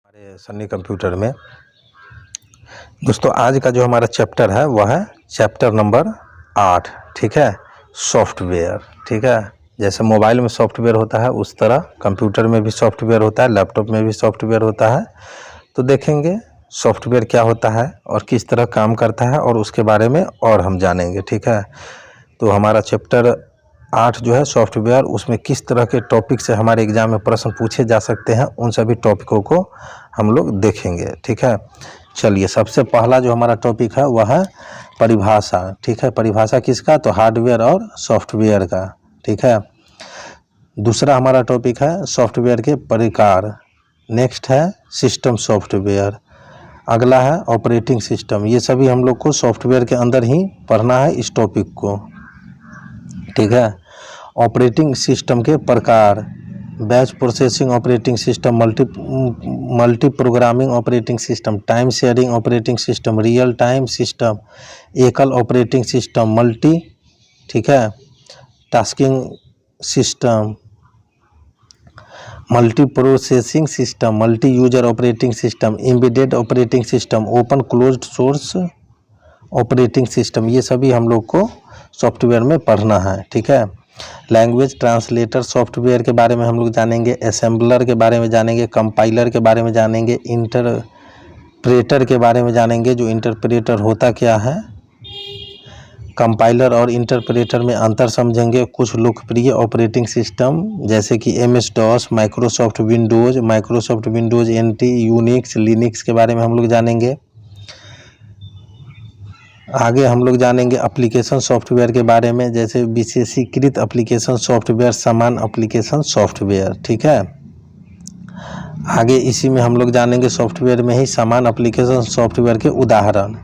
हमारे सन्नी कंप्यूटर में दोस्तों आज का जो हमारा चैप्टर है वह है चैप्टर नंबर 8। ठीक है, सॉफ्टवेयर। ठीक है, जैसे मोबाइल में सॉफ्टवेयर होता है उस तरह कंप्यूटर में भी सॉफ्टवेयर होता है, लैपटॉप में भी सॉफ्टवेयर होता है। तो देखेंगे सॉफ्टवेयर क्या होता है और किस तरह काम करता है और उसके बारे में और हम जानेंगे। ठीक है, तो हमारा चैप्टर 8 जो है सॉफ्टवेयर, उसमें किस तरह के टॉपिक से हमारे एग्जाम में प्रश्न पूछे जा सकते हैं उन सभी टॉपिकों को हम लोग देखेंगे। ठीक है, चलिए सबसे पहला जो हमारा टॉपिक है वह है परिभाषा। ठीक है, परिभाषा किसका? तो हार्डवेयर और सॉफ्टवेयर का। ठीक है, दूसरा हमारा टॉपिक है सॉफ्टवेयर के प्रकार। नेक्स्ट है सिस्टम सॉफ्टवेयर। अगला है ऑपरेटिंग सिस्टम। ये सभी हम लोग को सॉफ्टवेयर के अंदर ही पढ़ना है इस टॉपिक को। ठीक है, ऑपरेटिंग सिस्टम के प्रकार, batch processing operating system, multi programming operating system, time sharing operating system, real time system, एकल ऑपरेटिंग सिस्टम, मल्टी, ठीक है, tasking system, multi processing system, multi user operating system, embedded operating system, open closed source operating system, ये सभी हम लोग को software में पढ़ना है। ठीक है, लैंग्वेज ट्रांसलेटर सॉफ्टवेयर के बारे में हम लोग जानेंगे, असेंबलर के बारे में जानेंगे, कंपाइलर के बारे में जानेंगे, इंटरप्रेटर के बारे में जानेंगे। जो इंटरप्रेटर होता क्या है, कंपाइलर और इंटरप्रेटर में अंतर समझेंगे। कुछ लोकप्रिय ऑपरेटिंग सिस्टम जैसे कि MS DOS, Microsoft Windows NT, Unix, Linux के बारे में हम लोग जानेंगे। आगे हम लोग जानेंगे एप्लीकेशन सॉफ्टवेयर के बारे में, जैसे विशेषीकृत एप्लीकेशन सॉफ्टवेयर, समान एप्लीकेशन सॉफ्टवेयर। ठीक है, आगे इसी में हम लोग जानेंगे सॉफ्टवेयर में ही समान एप्लीकेशन सॉफ्टवेयर के उदाहरण।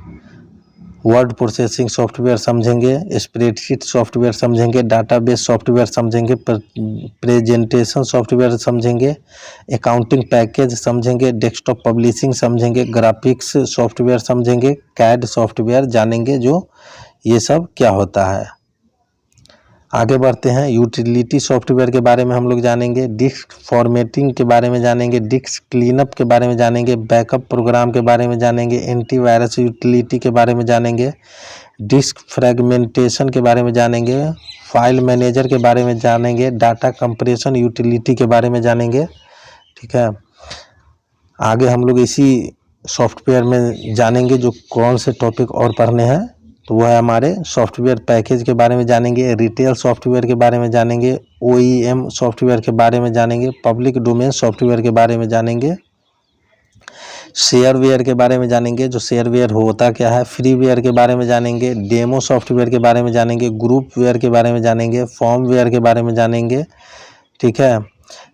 वर्ड प्रोसेसिंग सॉफ्टवेयर समझेंगे, स्प्रेडशीट सॉफ्टवेयर समझेंगे, डाटाबेस सॉफ्टवेयर समझेंगे, प्रेजेंटेशन सॉफ्टवेयर समझेंगे, अकाउंटिंग पैकेज समझेंगे, डेस्कटॉप पब्लिशिंग समझेंगे, ग्राफिक्स सॉफ्टवेयर समझेंगे, कैड सॉफ्टवेयर जानेंगे जो ये सब क्या होता है। आगे बढ़ते हैं, यूटिलिटी सॉफ्टवेयर के बारे में हम लोग जानेंगे, डिस्क फॉर्मेटिंग के बारे में जानेंगे, डिस्क क्लीनअप के बारे में जानेंगे, बैकअप प्रोग्राम के बारे में जानेंगे, एंटीवायरस यूटिलिटी के बारे में जानेंगे, डिस्क फ्रेगमेंटेशन के बारे में जानेंगे, फाइल मैनेजर के बारे में जानेंगे, डाटा कंप्रेशन यूटिलिटी के बारे में जानेंगे। ठीक है, आगे हम लोग इसी सॉफ्टवेयर में जानेंगे जो कौन से टॉपिक और पढ़ने हैं, तो वह है हमारे सॉफ्टवेयर पैकेज के बारे में जानेंगे, रिटेल सॉफ्टवेयर के बारे में जानेंगे, OEM सॉफ्टवेयर के बारे में जानेंगे, पब्लिक डोमेन सॉफ्टवेयर के बारे में जानेंगे, शेयरवेयर के बारे में जानेंगे, जो शेयरवेयर होता क्या है, फ्रीवेयर के बारे में जानेंगे, डेमो सॉफ्टवेयर के बारे में जानेंगे, ग्रुपवेयर के बारे में जानेंगे, फॉर्मवेयर के बारे में जानेंगे। ठीक है,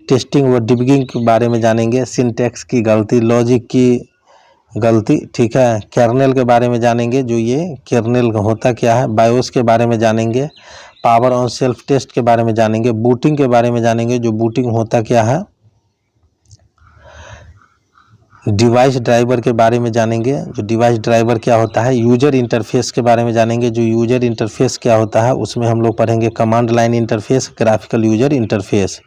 टेस्टिंग व डिबगिंग के बारे में जानेंगे, सिंटैक्स की गलती, लॉजिक की गलती। ठीक है, कर्नेल के बारे में जानेंगे, जो ये कर्नेल होता क्या है, बायोस के बारे में जानेंगे, पावर ऑन सेल्फ टेस्ट के बारे में जानेंगे, बूटिंग के बारे में जानेंगे, जो बूटिंग होता क्या है, डिवाइस ड्राइवर के बारे में जानेंगे, जो डिवाइस ड्राइवर क्या होता है, यूजर इंटरफेस के बारे में जानेंगे, जो यूजर इंटरफेस क्या होता है उसमें हम लोग पढ़ेंगे command line interface, graphical user interface.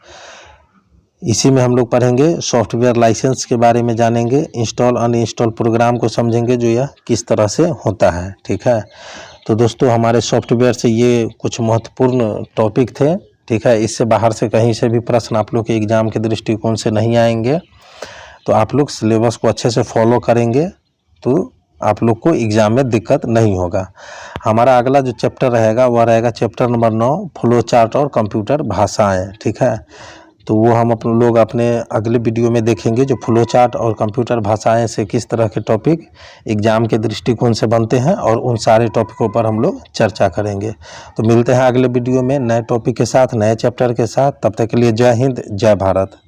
इसी में हम लोग पढ़ेंगे सॉफ्टवेयर लाइसेंस के बारे में जानेंगे, इंस्टॉल अनइंस्टॉल प्रोग्राम को समझेंगे जो यह किस तरह से होता है। ठीक है, तो दोस्तों हमारे सॉफ्टवेयर से ये कुछ महत्वपूर्ण टॉपिक थे। ठीक है, इससे बाहर से कहीं से भी प्रश्न आप लोग के एग्ज़ाम के दृष्टिकोण से नहीं आएंगे, तो आप लोग सिलेबस को अच्छे से फॉलो करेंगे तो आप लोग को एग्ज़ाम में दिक्कत नहीं होगा। हमारा अगला जो चैप्टर रहेगा वह रहेगा चैप्टर नंबर 9, फ्लो चार्ट और कंप्यूटर भाषाएँ। ठीक है, तो वो हम लोग अपने अगले वीडियो में देखेंगे, जो फ्लो चार्ट और कंप्यूटर भाषाएं से किस तरह के टॉपिक एग्जाम के दृष्टिकोण से बनते हैं और उन सारे टॉपिकों पर हम लोग चर्चा करेंगे। तो मिलते हैं अगले वीडियो में नए टॉपिक के साथ, नए चैप्टर के साथ। तब तक के लिए जय हिंद, जय भारत।